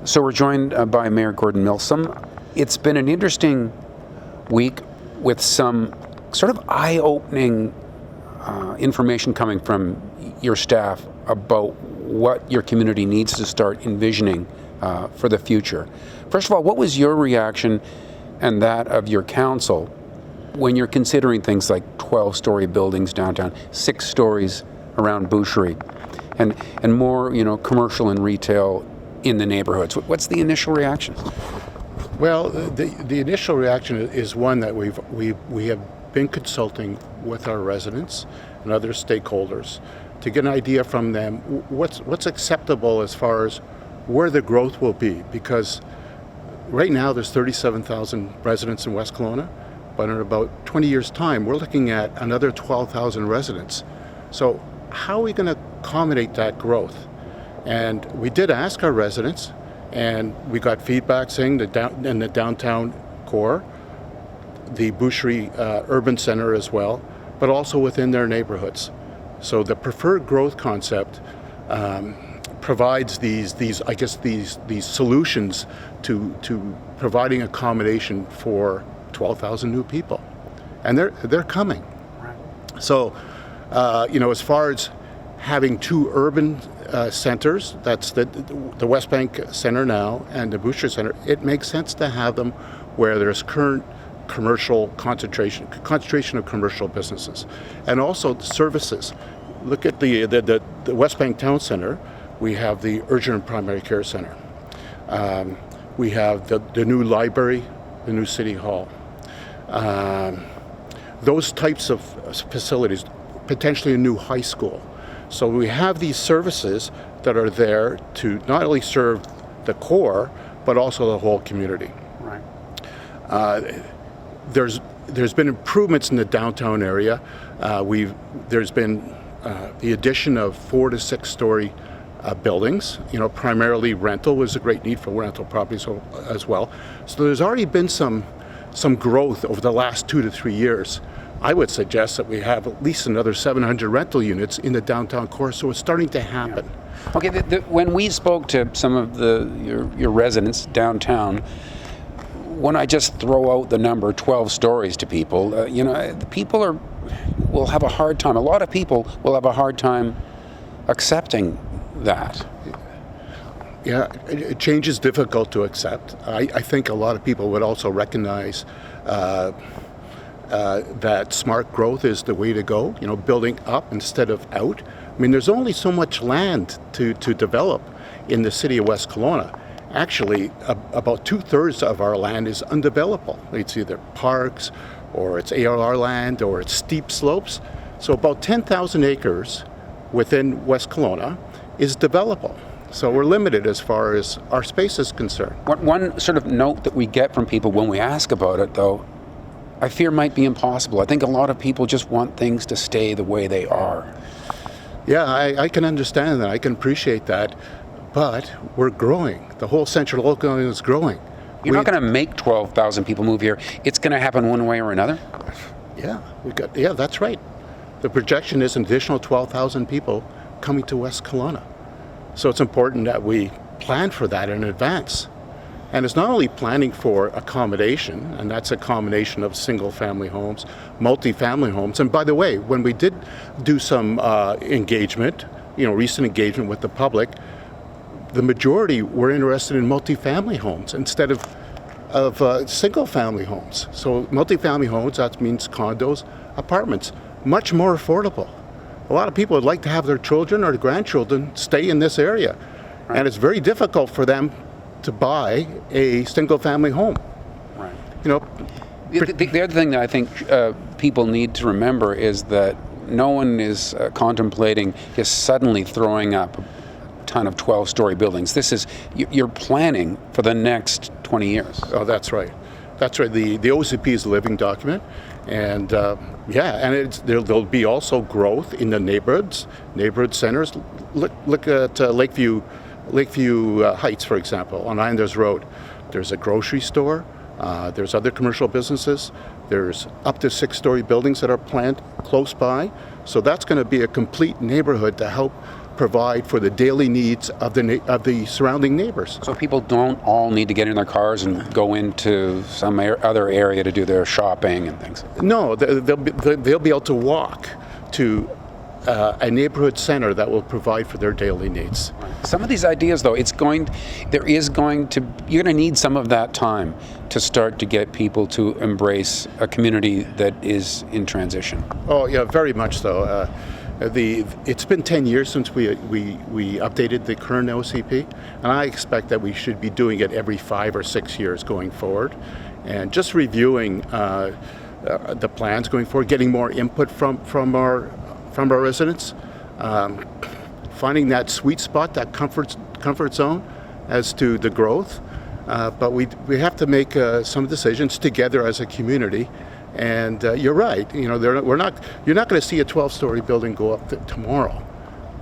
So we're joined by Mayor Gordon Milsom. It's been an interesting week with some sort of eye-opening information coming from your staff about what your community needs to start envisioning for the future. First of all, what was your reaction and that of your council when you're considering things like 12-story buildings downtown, 6 stories around Boucherie, and more, commercial and retail in the neighborhoods? What's the initial reaction? Well, the initial reaction is one that we have been consulting with our residents and other stakeholders to get an idea from them what's acceptable as far as where the growth will be, because right now there's 37,000 residents in West Kelowna, but in about 20 years' time we're looking at another 12,000 residents. So how are we going to accommodate that growth? And we did ask our residents, and we got feedback saying that in the downtown core, the Boucherie urban center as well, but also within their neighborhoods. So the preferred growth concept provides these solutions to providing accommodation for 12,000 new people, and they're coming. Right. So as far as having 2 urban centers, that's the West Bank Center now and the Boucherie Center, it makes sense to have them where there's current commercial concentration of commercial businesses, and also services. Look at the West Bank Town Center. We have the Urgent and Primary Care Center. We have the new library, the new City Hall. Those types of facilities, potentially a new high school. So we have these services that are there to not only serve the core, but also the whole community. Right. There's been improvements in the downtown area. There's been the addition of 4 to 6 story buildings. Primarily rental was a great need for rental properties as well. So there's already been some growth over the last 2 to 3 years. I would suggest that we have at least another 700 rental units in the downtown core, so it's starting to happen. Yeah. Okay, when we spoke to some of your residents downtown, when I just throw out the number 12 stories to people, people will have a hard time. A lot of people will have a hard time accepting that. Yeah, change is difficult to accept. I think a lot of people would also recognize that smart growth is the way to go, building up instead of out. I mean, there's only so much land to develop in the city of West Kelowna. Actually, about 2/3 of our land is undevelopable. It's either parks, or it's ARR land, or it's steep slopes. So about 10,000 acres within West Kelowna is developable. So we're limited as far as our space is concerned. One sort of note that we get from people when we ask about it, though, I fear might be impossible. I think a lot of people just want things to stay the way they are. Yeah, I can understand that. I can appreciate that. But we're growing. The whole central local area is growing. You're not going to make 12,000 people move here. It's going to happen one way or another? Yeah, that's right. The projection is an additional 12,000 people coming to West Kelowna. So it's important that we plan for that in advance. And it's not only planning for accommodation, and that's a combination of single-family homes, multi-family homes. And by the way, when we did do some engagement, recent engagement with the public, the majority were interested in multi-family homes instead of single-family homes. So multi-family homes, that means condos, apartments, much more affordable. A lot of people would like to have their children or grandchildren stay in this area. Right. And it's very difficult for them to buy a single-family home. Right. The other thing that I think people need to remember is that no one is contemplating just suddenly throwing up a ton of 12-story buildings. You're planning for the next 20 years. Oh, that's right. That's right. The OCP is a living document, and there'll be also growth in the neighborhood centers. Look at Lakeview Heights, for example, on Islanders Road. There's a grocery store. There's other commercial businesses. There's up to 6-story buildings that are planned close by. So that's going to be a complete neighborhood to help provide for the daily needs of the surrounding neighbors. So people don't all need to get in their cars and go into some other area to do their shopping and things. No, they'll be able to walk to a neighborhood center that will provide for their daily needs. Some of these ideas, though, you're going to need some of that time to start to get people to embrace a community that is in transition. Oh yeah, very much so. It's been 10 years since we updated the current OCP, and I expect that we should be doing it every 5 or 6 years going forward, and just reviewing the plans going forward, getting more input from our residents, finding that sweet spot, that comfort zone as to the growth. But we have to make some decisions together as a community. And you're right. You're not going to see a 12-story building go up tomorrow.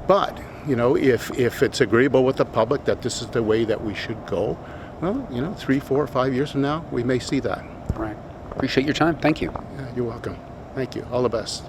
But if it's agreeable with the public that this is the way that we should go, well, 3, 4, 5 years from now, we may see that. All right. Appreciate your time. Thank you. Yeah, you're welcome. Thank you. All the best.